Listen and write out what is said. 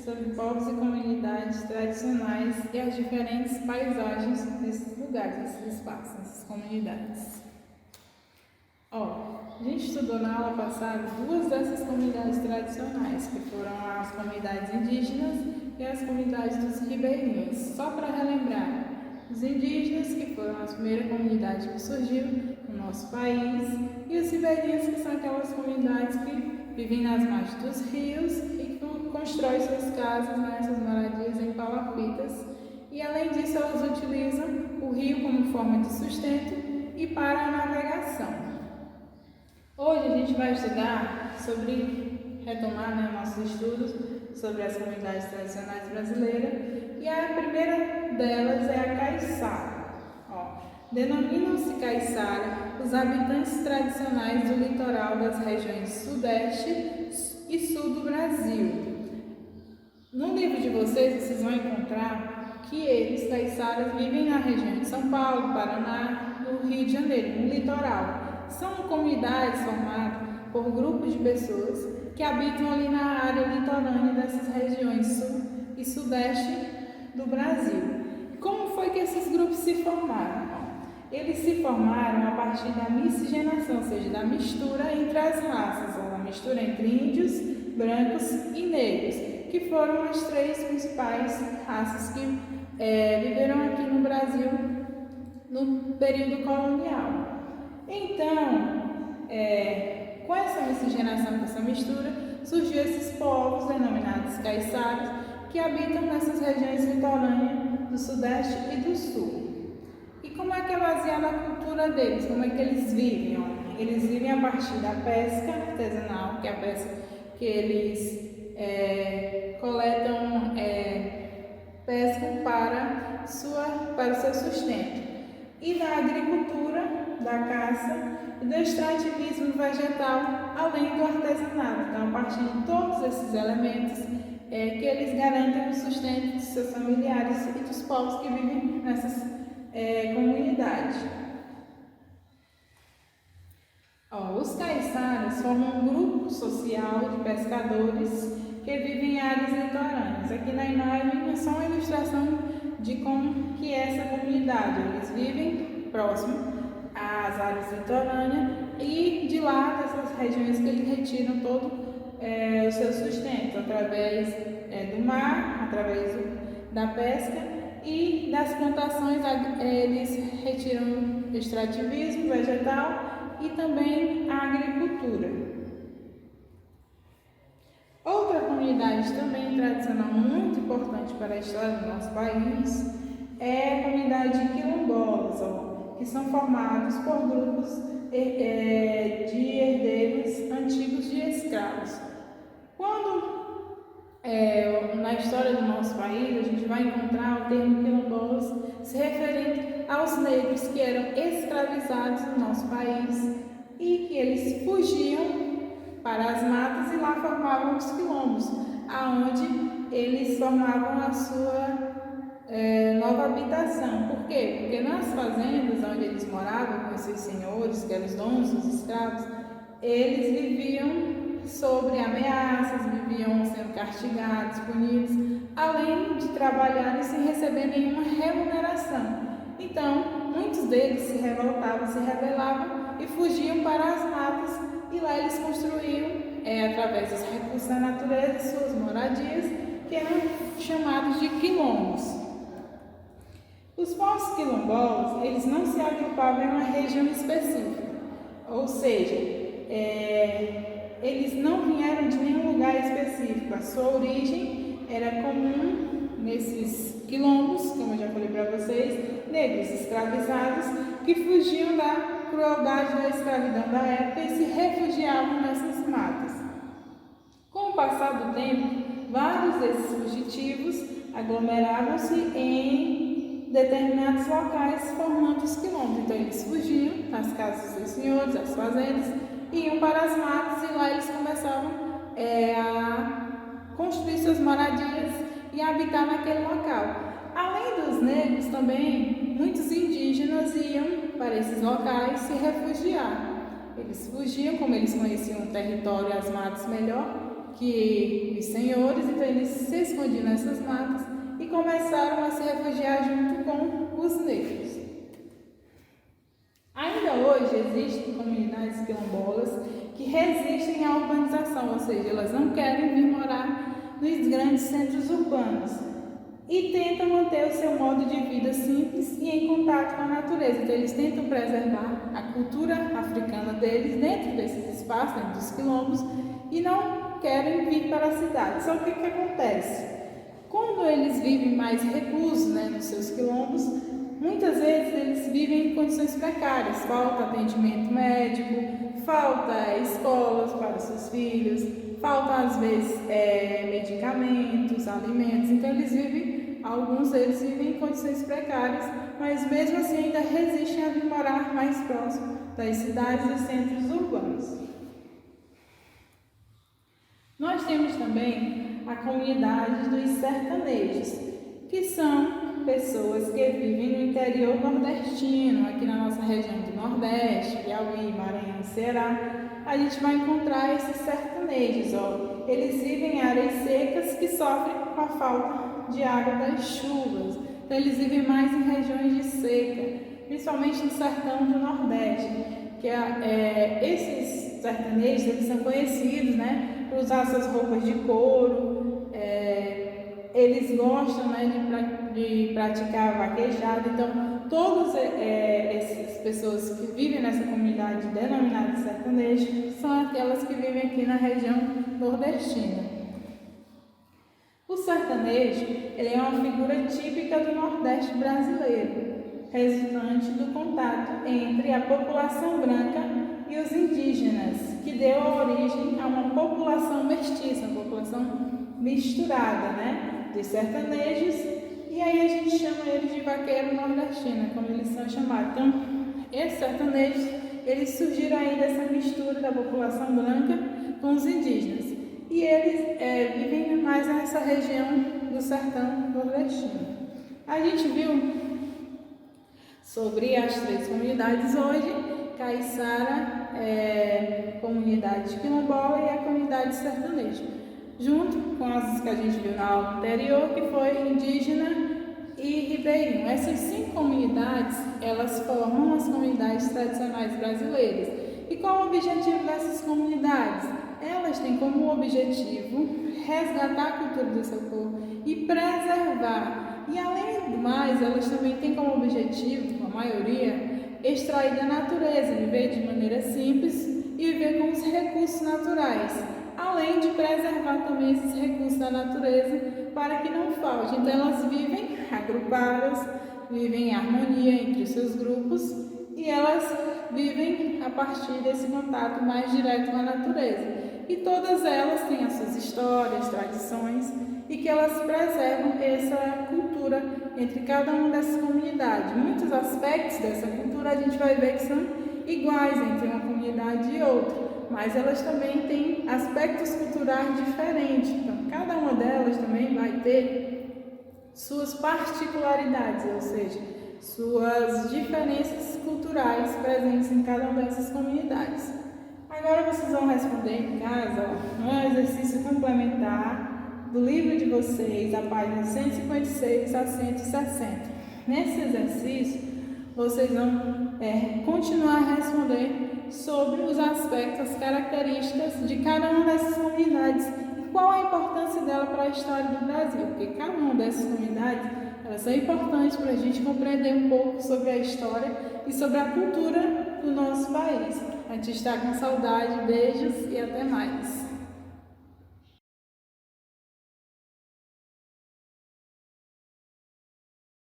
sobre povos e comunidades tradicionais e as diferentes paisagens desses lugares, desses espaços, dessas comunidades. A gente estudou na aula passada duas dessas comunidades tradicionais, que foram as comunidades indígenas e as comunidades dos ribeirinhos. Só para relembrar, os indígenas, que foram a primeira comunidade que surgiu no nosso país, e os ribeirinhos, que são aquelas comunidades que vivem nas margens dos rios e que constroem suas casas, suas moradias em palafitas. E além disso, elas utilizam o rio como forma de sustento e para a navegação. Hoje a gente vai estudar retomar nossos estudos sobre as comunidades tradicionais brasileiras, e a primeira delas é a caiçara. Denominam-se caiçara os habitantes tradicionais do litoral das regiões sudeste e sul do Brasil. No livro de vocês vão encontrar que eles, caiçaras, vivem na região de São Paulo, Paraná, no Rio de Janeiro, no litoral. São comunidades formadas por grupos de pessoas que habitam ali na área litorânea dessas regiões sul e sudeste do Brasil. Como foi que esses grupos se formaram? Eles se formaram a partir da miscigenação, ou seja, da mistura entre as raças, a mistura entre índios, brancos e negros, que foram as três principais raças que viveram aqui no Brasil no período colonial. Então, com essa miscigenação, com essa mistura, surgiu esses povos denominados caiçaras, que habitam nessas regiões litorâneas do sudeste e do sul. E como é que é baseada a cultura deles? Como é que eles vivem? Eles vivem a partir da pesca artesanal, que é a pesca que eles coletam, pescam para o seu sustento. E da agricultura, da caça e do extrativismo vegetal, além do artesanato. Então, a partir de todos esses elementos, que eles garantem o sustento de seus familiares e dos povos que vivem nessas comunidades. Os caiçaras formam um grupo social de pescadores que vivem em áreas litorâneas. Aqui na imagem é só uma ilustração de como que é essa comunidade. Eles vivem próximo às áreas litorâneas e de lá, dessas regiões, que eles retiram todo o seu sustento, através do mar, através da pesca e das plantações. Eles retiram o extrativismo vegetal e também a agricultura. Outra comunidade também tradicional muito importante para a história do nosso país é a comunidade de quilombolas, que são formados por grupos de herdeiros antigos de escravos. Quando na história do nosso país a gente vai encontrar o termo quilombolas se referindo aos negros que eram escravizados no nosso país e que eles fugiam para as matas e lá formavam os quilombos, aonde eles formavam a sua nova habitação. Por quê? Porque nas fazendas onde eles moravam com esses senhores, que eram os donos dos escravos, eles viviam sobre ameaças, viviam sendo castigados, punidos, além de trabalharem sem receber nenhuma remuneração. Então, muitos deles se revoltavam, se rebelavam e fugiam para as matas, e lá eles construíam, através dos recursos da natureza, suas moradias, que eram chamados de quilombos. Os povos quilombolas, eles não se agrupavam em uma região específica, ou seja, eles não vieram de nenhum lugar específico. A sua origem era comum nesses quilombos, como eu já falei para vocês, negros escravizados que fugiam da crueldade da escravidão da época e se refugiavam nessas matas. Com o passar do tempo, vários desses fugitivos aglomeravam-se em determinados locais, formando os quilombos. Então eles fugiam das casas dos senhores, das fazendas, iam para as matas e lá eles começavam a construir suas moradias e a habitar naquele local. Além dos negros, também muitos indígenas iam para esses locais se refugiar. Eles fugiam, como eles conheciam o território e as matas melhor, que os senhores, então eles se escondiam nessas matas e começaram a se refugiar junto com os negros. Ainda hoje existem comunidades quilombolas que resistem à urbanização, ou seja, elas não querem vir morar nos grandes centros urbanos e tentam manter o seu modo de vida simples e em contato com a natureza. Então eles tentam preservar a cultura africana deles dentro desses espaços, dentro dos quilombos, e não querem vir para a cidade. Só que o que acontece? Quando eles vivem mais reclusos, nos seus quilombos, muitas vezes eles vivem em condições precárias, falta atendimento médico, falta escolas para seus filhos, falta às vezes medicamentos, alimentos, então alguns deles vivem em condições precárias, mas mesmo assim ainda resistem a vir morar mais próximo das cidades e centros urbanos. Nós temos também a comunidade dos sertanejos, que são pessoas que vivem no interior nordestino, aqui na nossa região do Nordeste, Piauí, Maranhão, Ceará. A gente vai encontrar esses sertanejos, eles vivem em áreas secas que sofrem com a falta de água das chuvas. Então eles vivem mais em regiões de seca, principalmente no sertão do Nordeste, que esses sertanejos eles são conhecidos, por usar suas roupas de couro, eles gostam, de praticar vaquejada. Então todas essas pessoas que vivem nessa comunidade denominada sertanejo são aquelas que vivem aqui na região nordestina. O sertanejo ele é uma figura típica do Nordeste brasileiro, resultante do contato entre a população branca e os indígenas, que deu origem a uma população mestiça, uma população misturada, de sertanejos, e aí a gente chama eles de vaqueiro nordestino, como eles são chamados. Então, esses sertanejos, eles surgiram aí dessa mistura da população branca com os indígenas, e eles vivem mais nessa região do sertão nordestino. A gente viu sobre as 3 comunidades hoje: Caiçara, comunidade quilombola e a comunidade sertaneja, junto com as que a gente viu na aula anterior, que foi indígena e ribeirinho. Essas 5 comunidades, elas formam as comunidades tradicionais brasileiras. E qual o objetivo dessas comunidades? Elas têm como objetivo resgatar a cultura do seu povo e preservar. E além do mais, elas também têm como objetivo, a maioria, extrair da natureza, viver de maneira simples e viver com os recursos naturais, além de preservar também esses recursos da natureza para que não falte. Então elas vivem agrupadas, vivem em harmonia entre os seus grupos e elas vivem a partir desse contato mais direto com a natureza. E todas elas têm as suas histórias, tradições, e que elas preservam essa cultura entre cada uma dessas comunidades. Muitos aspectos dessa cultura a gente vai ver que são iguais entre uma comunidade e outra, mas elas também têm aspectos culturais diferentes. Então, cada uma delas também vai ter suas particularidades, ou seja, suas diferenças culturais presentes em cada uma dessas comunidades. Agora vocês vão responder em casa um exercício complementar do livro de vocês, a página 156 a 160. Nesse exercício, vocês vão continuar a responder sobre os aspectos, as características de cada uma dessas comunidades e qual a importância dela para a história do Brasil, porque cada uma dessas comunidades elas são importantes para a gente compreender um pouco sobre a história e sobre a cultura do nosso país. A gente está com saudade, beijos e até mais.